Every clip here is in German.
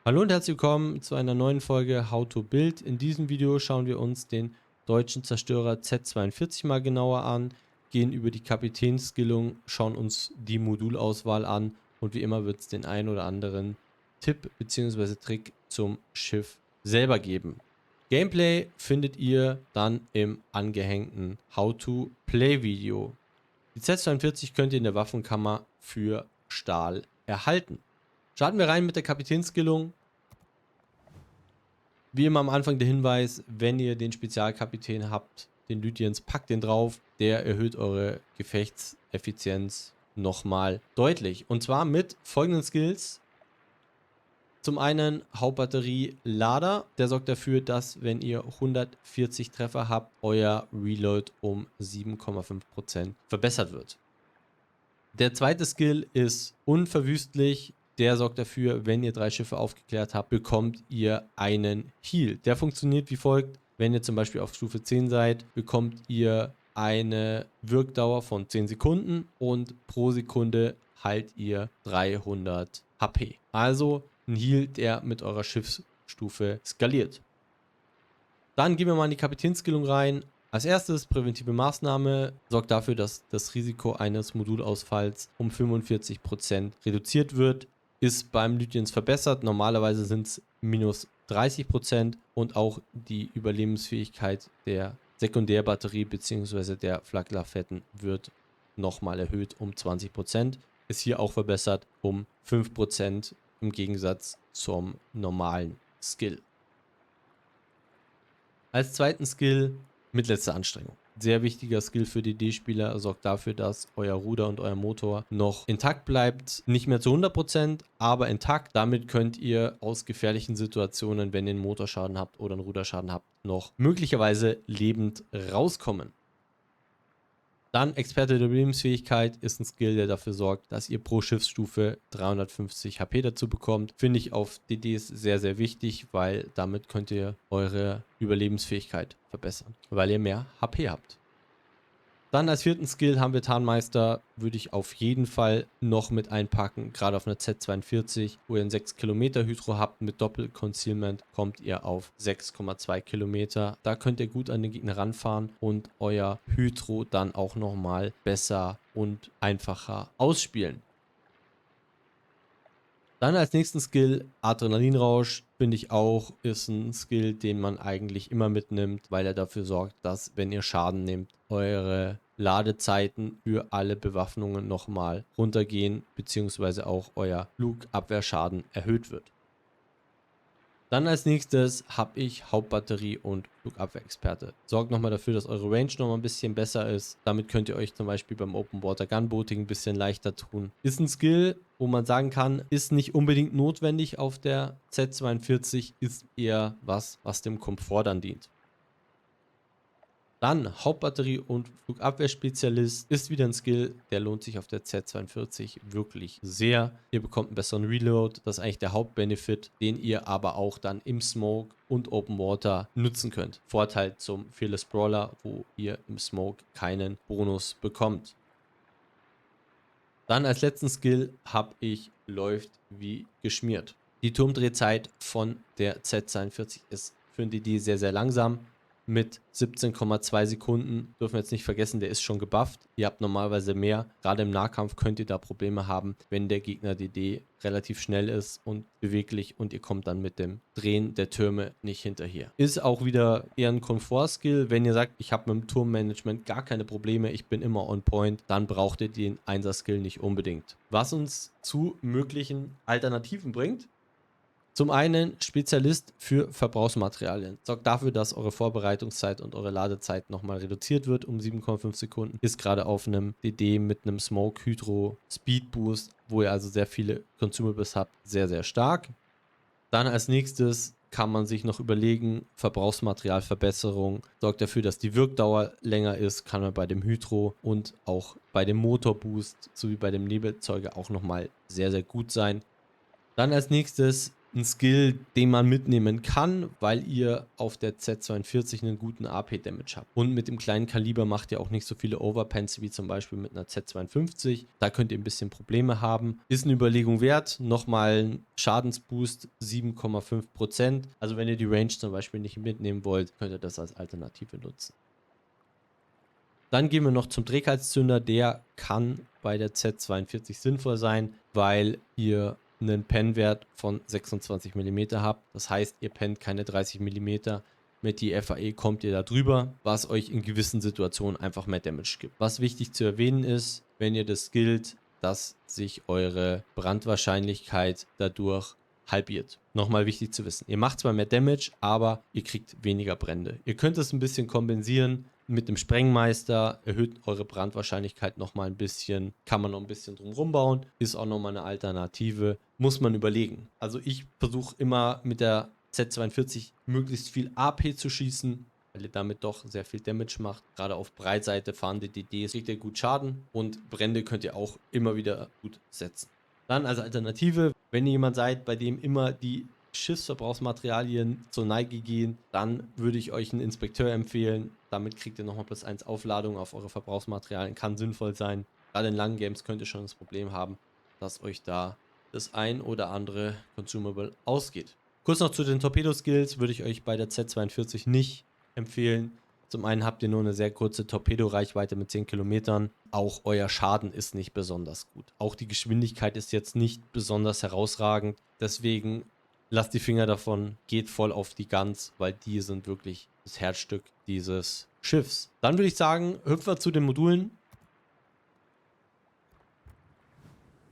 Hallo und herzlich willkommen zu einer neuen Folge How to Build. In diesem Video schauen wir uns den deutschen Zerstörer Z42 mal genauer an, gehen über die Kapitänsskillung, schauen uns die Modulauswahl an und wie immer wird es den einen oder anderen Tipp bzw. Trick zum Schiff selber geben. Gameplay findet ihr dann im angehängten How to Play Video. Die Z42 könnt ihr in der Waffenkammer für Stahl erhalten. Starten wir rein mit der Kapitänsskillung. Wie immer am Anfang der Hinweis, wenn ihr den Spezialkapitän habt, den Lydiens, packt den drauf. Der erhöht eure Gefechtseffizienz nochmal deutlich. Und zwar mit folgenden Skills. Zum einen Hauptbatterie Lader. Der sorgt dafür, dass, wenn ihr 140 Treffer habt, euer Reload um 7,5% verbessert wird. Der zweite Skill ist unverwüstlich. Der sorgt dafür, wenn ihr 3 Schiffe aufgeklärt habt, bekommt ihr einen Heal. Der funktioniert wie folgt. Wenn ihr zum Beispiel auf Stufe 10 seid, bekommt ihr eine Wirkdauer von 10 Sekunden und pro Sekunde heilt ihr 300 HP. Also ein Heal, der mit eurer Schiffsstufe skaliert. Dann gehen wir mal in die Kapitänsskillung rein. Als erstes präventive Maßnahme sorgt dafür, dass das Risiko eines Modulausfalls um 45% reduziert wird. Ist beim Lydiens verbessert. Normalerweise sind es minus 30% und auch die Überlebensfähigkeit der Sekundärbatterie bzw. der Flaklafetten wird nochmal erhöht um 20%. Ist hier auch verbessert um 5% im Gegensatz zum normalen Skill. Als zweiten Skill mit letzter Anstrengung. Sehr wichtiger Skill für DD-Spieler, sorgt dafür, dass euer Ruder und euer Motor noch intakt bleibt. Nicht mehr zu 100%, aber intakt. Damit könnt ihr aus gefährlichen Situationen, wenn ihr einen Motorschaden habt oder einen Ruderschaden habt, noch möglicherweise lebend rauskommen. Dann Experte der Überlebensfähigkeit ist ein Skill, der dafür sorgt, dass ihr pro Schiffsstufe 350 HP dazu bekommt. Finde ich auf DDs sehr, sehr wichtig, weil damit könnt ihr eure Überlebensfähigkeit verbessern, weil ihr mehr HP habt. Dann als vierten Skill haben wir Tarnmeister, würde ich auf jeden Fall noch mit einpacken. Gerade auf einer Z42, wo ihr einen 6 Kilometer Hydro habt mit Doppel-Concealment, kommt ihr auf 6,2 Kilometer. Da könnt ihr gut an den Gegner ranfahren und euer Hydro dann auch nochmal besser und einfacher ausspielen. Dann als nächsten Skill Adrenalinrausch, finde ich auch, ist ein Skill, den man eigentlich immer mitnimmt, weil er dafür sorgt, dass, wenn ihr Schaden nehmt, eure Ladezeiten für alle Bewaffnungen nochmal runtergehen, beziehungsweise auch euer Flugabwehrschaden erhöht wird. Dann als nächstes habe ich Hauptbatterie und Flugabwehrexperte. Sorgt nochmal dafür, dass eure Range nochmal ein bisschen besser ist. Damit könnt ihr euch zum Beispiel beim Open Water Gunboating ein bisschen leichter tun. Ist ein Skill, wo man sagen kann, ist nicht unbedingt notwendig auf der Z42, ist eher was dem Komfort dann dient. Dann Hauptbatterie und Flugabwehrspezialist ist wieder ein Skill, der lohnt sich auf der Z42 wirklich sehr. Ihr bekommt einen besseren Reload, das ist eigentlich der Hauptbenefit, den ihr aber auch dann im Smoke und Open Water nutzen könnt. Vorteil zum Fearless Brawler, wo ihr im Smoke keinen Bonus bekommt. Dann als letzten Skill habe ich läuft wie geschmiert. Die Turmdrehzeit von der Z42 ist für ein DD sehr, sehr langsam. Mit 17,2 Sekunden dürfen wir jetzt nicht vergessen, der ist schon gebufft. Ihr habt normalerweise mehr. Gerade im Nahkampf könnt ihr da Probleme haben, wenn der Gegner DD relativ schnell ist und beweglich und ihr kommt dann mit dem Drehen der Türme nicht hinterher. Ist auch wieder eher ein Komfort-Skill. Wenn ihr sagt, ich habe mit dem Turmmanagement gar keine Probleme, ich bin immer on point, dann braucht ihr den 1er-Skill nicht unbedingt. Was uns zu möglichen Alternativen bringt. Zum einen Spezialist für Verbrauchsmaterialien. Sorgt dafür, dass eure Vorbereitungszeit und eure Ladezeit nochmal reduziert wird um 7,5 Sekunden. Ist gerade auf einem DD mit einem Smoke Hydro Speed Boost, wo ihr also sehr viele Consumables habt, sehr, sehr stark. Dann als nächstes kann man sich noch überlegen, Verbrauchsmaterialverbesserung. Sorgt dafür, dass die Wirkdauer länger ist, kann man bei dem Hydro und auch bei dem Motorboost sowie bei dem Nebelzeuger auch nochmal sehr, sehr gut sein. Dann als nächstes ein Skill, den man mitnehmen kann, weil ihr auf der Z42 einen guten AP-Damage habt. Und mit dem kleinen Kaliber macht ihr auch nicht so viele Overpens wie zum Beispiel mit einer Z52. Da könnt ihr ein bisschen Probleme haben. Ist eine Überlegung wert. Nochmal ein Schadensboost 7,5%. Also wenn ihr die Range zum Beispiel nicht mitnehmen wollt, könnt ihr das als Alternative nutzen. Dann gehen wir noch zum Drehkreiszünder. Der kann bei der Z42 sinnvoll sein, weil ihr einen Pennwert von 26 mm habt. Das heißt, ihr pennt keine 30 mm. Mit die FAE kommt ihr da drüber, was euch in gewissen Situationen einfach mehr Damage gibt. Was wichtig zu erwähnen ist, wenn ihr das skillt, dass sich eure Brandwahrscheinlichkeit dadurch halbiert. Nochmal wichtig zu wissen. Ihr macht zwar mehr Damage, aber ihr kriegt weniger Brände. Ihr könnt es ein bisschen kompensieren. Mit dem Sprengmeister erhöht eure Brandwahrscheinlichkeit nochmal ein bisschen. Kann man noch ein bisschen drum rumbauen. Ist auch nochmal eine Alternative. Muss man überlegen. Also ich versuche immer mit der Z42 möglichst viel AP zu schießen, weil ihr damit doch sehr viel Damage macht. Gerade auf Breitseite fahrende DDs kriegt ihr gut Schaden und Brände könnt ihr auch immer wieder gut setzen. Dann als Alternative, wenn ihr jemand seid, bei dem immer die Schiffsverbrauchsmaterialien zur Neige gehen, dann würde ich euch einen Inspekteur empfehlen. Damit kriegt ihr nochmal +1 Aufladung auf eure Verbrauchsmaterialien. Kann sinnvoll sein. Gerade in langen Games könnt ihr schon das Problem haben, dass euch da das ein oder andere Consumable ausgeht. Kurz noch zu den Torpedo-Skills würde ich euch bei der Z42 nicht empfehlen. Zum einen habt ihr nur eine sehr kurze Torpedoreichweite mit 10 Kilometern. Auch euer Schaden ist nicht besonders gut. Auch die Geschwindigkeit ist jetzt nicht besonders herausragend. Deswegen lasst die Finger davon, geht voll auf die Guns, weil die sind wirklich das Herzstück dieses Schiffs. Dann würde ich sagen, hüpfen wir zu den Modulen.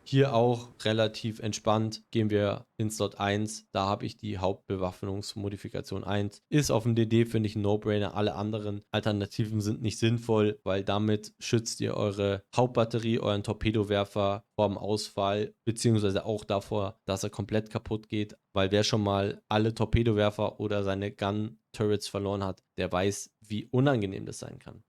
Hier auch relativ entspannt gehen wir in Slot 1. Da habe ich die Hauptbewaffnungsmodifikation 1. Ist auf dem DD, finde ich, ein No-Brainer. Alle anderen Alternativen sind nicht sinnvoll, weil damit schützt ihr eure Hauptbatterie, euren Torpedowerfer vorm Ausfall, beziehungsweise auch davor, dass er komplett kaputt geht. Weil wer schon mal alle Torpedowerfer oder seine Gun-Turrets verloren hat, der weiß, wie unangenehm das sein kann.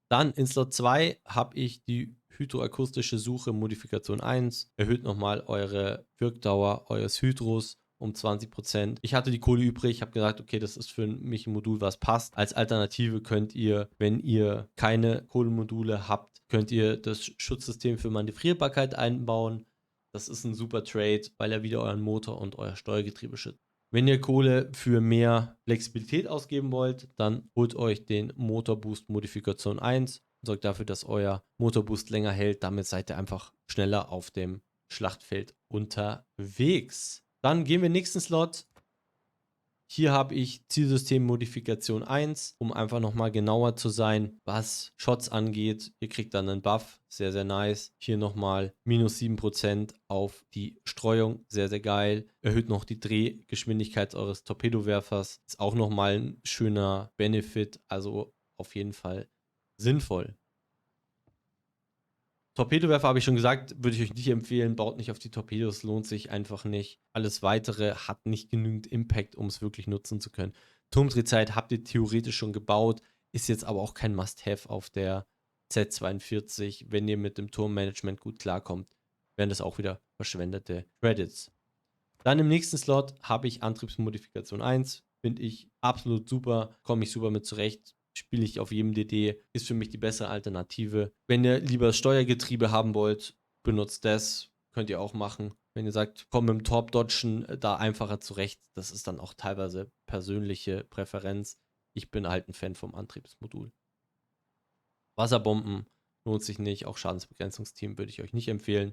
Dann in Slot 2 habe ich die hydroakustische Suche Modifikation 1. Erhöht nochmal eure Wirkdauer eures Hydros um 20%. Ich hatte die Kohle übrig, habe gesagt, okay, das ist für mich ein Modul, was passt. Als Alternative könnt ihr, wenn ihr keine Kohlemodule habt, könnt ihr das Schutzsystem für Manövrierbarkeit einbauen. Das ist ein super Trade, weil er wieder euren Motor und euer Steuergetriebe schützt. Wenn ihr Kohle für mehr Flexibilität ausgeben wollt, dann holt euch den Motorboost Modifikation 1 und sorgt dafür, dass euer Motorboost länger hält. Damit seid ihr einfach schneller auf dem Schlachtfeld unterwegs. Dann gehen wir in den nächsten Slot. Hier habe ich Zielsystem Modifikation 1, um einfach nochmal genauer zu sein, was Shots angeht. Ihr kriegt dann einen Buff, sehr, sehr nice. Hier nochmal -7% auf die Streuung, sehr, sehr geil. Erhöht noch die Drehgeschwindigkeit eures Torpedowerfers. Ist auch nochmal ein schöner Benefit, also auf jeden Fall sinnvoll. Torpedowerfer habe ich schon gesagt, würde ich euch nicht empfehlen. Baut nicht auf die Torpedos, lohnt sich einfach nicht. Alles weitere hat nicht genügend Impact, um es wirklich nutzen zu können. Turmdrehzeit habt ihr theoretisch schon gebaut, ist jetzt aber auch kein Must-Have auf der Z42. Wenn ihr mit dem Turmmanagement gut klarkommt, wären das auch wieder verschwendete Credits. Dann im nächsten Slot habe ich Antriebsmodifikation 1. Finde ich absolut super, komme ich super mit zurecht. Spiele ich auf jedem DD, ist für mich die bessere Alternative. Wenn ihr lieber das Steuergetriebe haben wollt, benutzt das, könnt ihr auch machen. Wenn ihr sagt, komm mit dem Torp-Dodgen da einfacher zurecht, das ist dann auch teilweise persönliche Präferenz. Ich bin halt ein Fan vom Antriebsmodul. Wasserbomben lohnt sich nicht, auch Schadensbegrenzungsteam würde ich euch nicht empfehlen.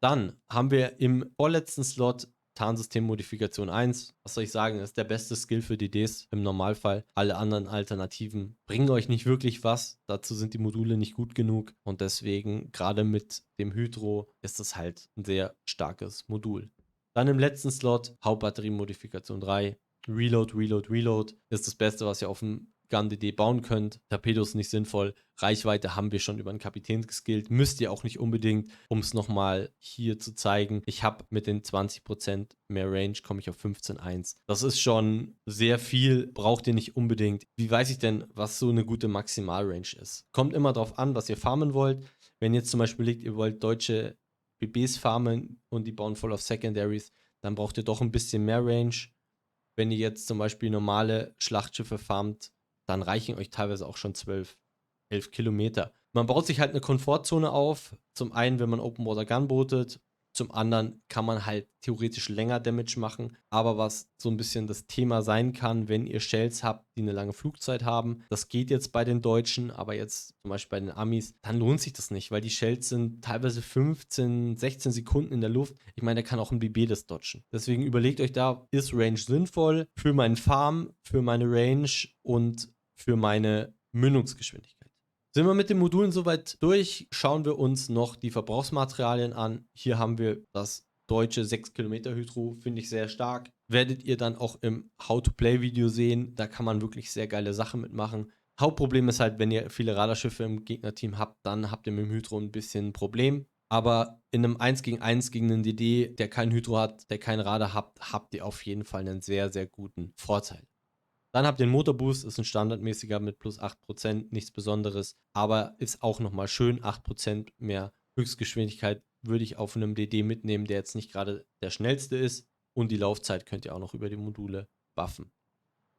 Dann haben wir im vorletzten Slot Tarnsystem Modifikation 1. Was soll ich sagen, das ist der beste Skill für DDs im Normalfall. Alle anderen Alternativen bringen euch nicht wirklich was. Dazu sind die Module nicht gut genug. Und deswegen, gerade mit dem Hydro, ist das halt ein sehr starkes Modul. Dann im letzten Slot Hauptbatterie Modifikation 3. Reload, Reload, Reload ist das Beste, was ihr auf dem Gun-DD bauen könnt. Torpedos nicht sinnvoll. Reichweite haben wir schon über den Kapitän geskillt. Müsst ihr auch nicht unbedingt, um es nochmal hier zu zeigen. Ich habe mit den 20% mehr Range, komme ich auf 15,1. Das ist schon sehr viel, braucht ihr nicht unbedingt. Wie weiß ich denn, was so eine gute Maximalrange ist? Kommt immer darauf an, was ihr farmen wollt. Wenn jetzt zum Beispiel liegt, ihr wollt deutsche BBs farmen und die bauen voll auf Secondaries, dann braucht ihr doch ein bisschen mehr Range. Wenn ihr jetzt zum Beispiel normale Schlachtschiffe farmt, dann reichen euch teilweise auch schon 11 Kilometer. Man baut sich halt eine Komfortzone auf. Zum einen, wenn man Open Water Gun bootet. Zum anderen kann man halt theoretisch länger Damage machen. Aber was so ein bisschen das Thema sein kann, wenn ihr Shells habt, die eine lange Flugzeit haben, das geht jetzt bei den Deutschen, aber jetzt zum Beispiel bei den Amis, dann lohnt sich das nicht, weil die Shells sind teilweise 15, 16 Sekunden in der Luft. Ich meine, da kann auch ein BB das dodgen. Deswegen überlegt euch da, ist Range sinnvoll für meinen Farm, für meine Range und für meine Mündungsgeschwindigkeit. Sind wir mit den Modulen soweit durch, schauen wir uns noch die Verbrauchsmaterialien an. Hier haben wir das deutsche 6 Kilometer Hydro, finde ich sehr stark. Werdet ihr dann auch im How-to-Play-Video sehen, da kann man wirklich sehr geile Sachen mitmachen. Hauptproblem ist halt, wenn ihr viele Radarschiffe im Gegnerteam habt, dann habt ihr mit dem Hydro ein bisschen ein Problem. Aber in einem 1 gegen 1 gegen einen DD, der kein Hydro hat, der kein Radar hat, habt ihr auf jeden Fall einen sehr, sehr guten Vorteil. Dann habt ihr den Motorboost, ist ein standardmäßiger mit plus 8%, nichts Besonderes, aber ist auch nochmal schön, 8% mehr Höchstgeschwindigkeit würde ich auf einem DD mitnehmen, der jetzt nicht gerade der schnellste ist, und die Laufzeit könnt ihr auch noch über die Module buffen.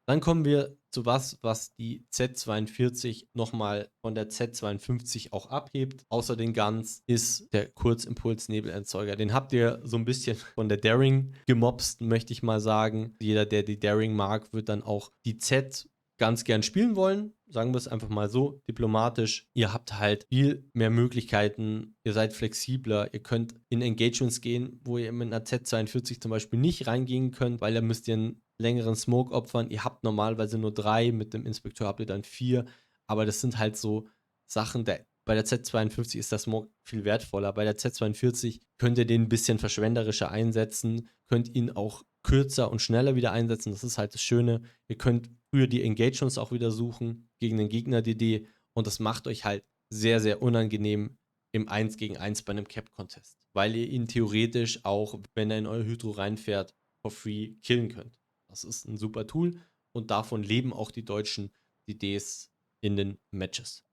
Dann kommen wir zu was die Z42 nochmal von der Z52 auch abhebt. Außer den Guns ist der Kurzimpulsnebelentzeuger. Den habt ihr so ein bisschen von der Daring gemobst, möchte ich mal sagen. Jeder, der die Daring mag, wird dann auch die Z ganz gern spielen wollen. Sagen wir es einfach mal so, diplomatisch. Ihr habt halt viel mehr Möglichkeiten, ihr seid flexibler, ihr könnt in Engagements gehen, wo ihr mit einer Z42 zum Beispiel nicht reingehen könnt, weil da müsst ihr einen längeren Smoke opfern. Ihr habt normalerweise nur 3, mit dem Inspektor habt ihr dann 4, aber das sind halt so Sachen, bei der Z52 ist der Smoke viel wertvoller. Bei der Z42 könnt ihr den ein bisschen verschwenderischer einsetzen, könnt ihn auch kürzer und schneller wieder einsetzen. Das ist halt das Schöne. Ihr könnt früher die Engagements auch wieder suchen gegen den Gegner-DD und das macht euch halt sehr, sehr unangenehm im 1 gegen 1 bei einem Cap-Contest, weil ihr ihn theoretisch auch, wenn er in euer Hydro reinfährt, for free killen könnt. Das ist ein super Tool und davon leben auch die deutschen DDs in den Matches.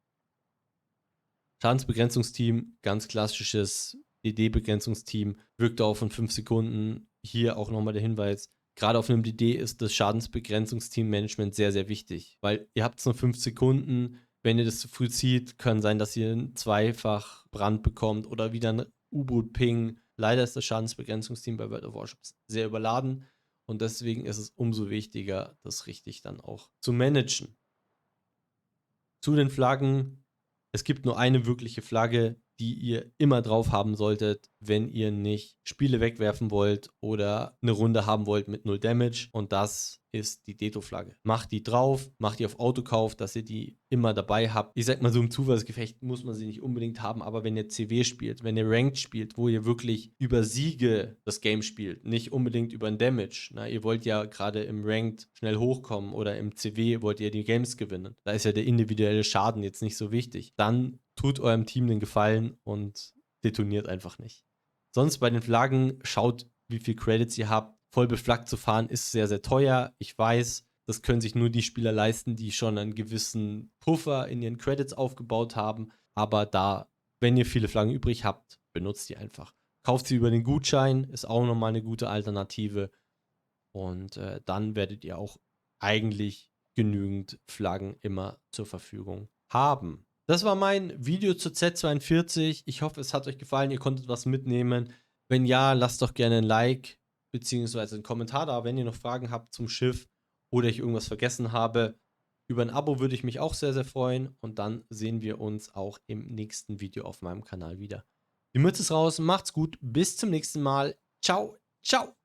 Schadensbegrenzungsteam, ganz klassisches DD-Begrenzungsteam, wirkt auch von 5 Sekunden. Hier auch nochmal der Hinweis, gerade auf einem DD ist das Schadensbegrenzungsteam-Management sehr, sehr wichtig, weil ihr habt nur 5 Sekunden, wenn ihr das zu früh zieht, kann sein, dass ihr einen Zweifach-Brand bekommt oder wieder ein U-Boot-Ping. Leider ist das Schadensbegrenzungsteam bei World of Warships sehr überladen und deswegen ist es umso wichtiger, das richtig dann auch zu managen. Zu den Flaggen. Es gibt nur eine wirkliche Flagge, die ihr immer drauf haben solltet, wenn ihr nicht Spiele wegwerfen wollt oder eine Runde haben wollt mit 0 Damage. Und das ist die Deto-Flagge. Macht die drauf, macht die auf Autokauf, dass ihr die immer dabei habt. Ich sag mal, so im Zufallsgefecht muss man sie nicht unbedingt haben, aber wenn ihr CW spielt, wenn ihr Ranked spielt, wo ihr wirklich über Siege das Game spielt, nicht unbedingt über ein Damage. Na, ihr wollt ja gerade im Ranked schnell hochkommen oder im CW wollt ihr die Games gewinnen. Da ist ja der individuelle Schaden jetzt nicht so wichtig. Dann tut eurem Team den Gefallen und detoniert einfach nicht. Sonst bei den Flaggen schaut, wie viel Credits ihr habt. Voll beflaggt zu fahren ist sehr, sehr teuer. Ich weiß, das können sich nur die Spieler leisten, die schon einen gewissen Puffer in ihren Credits aufgebaut haben. Aber da, wenn ihr viele Flaggen übrig habt, benutzt die einfach. Kauft sie über den Gutschein, ist auch nochmal eine gute Alternative. Und dann werdet ihr auch eigentlich genügend Flaggen immer zur Verfügung haben. Das war mein Video zur Z42. Ich hoffe, es hat euch gefallen. Ihr konntet was mitnehmen. Wenn ja, lasst doch gerne ein Like bzw. einen Kommentar da, wenn ihr noch Fragen habt zum Schiff oder ich irgendwas vergessen habe. Über ein Abo würde ich mich auch sehr, sehr freuen. Und dann sehen wir uns auch im nächsten Video auf meinem Kanal wieder. Die Mütze ist raus. Macht's gut. Bis zum nächsten Mal. Ciao. Ciao.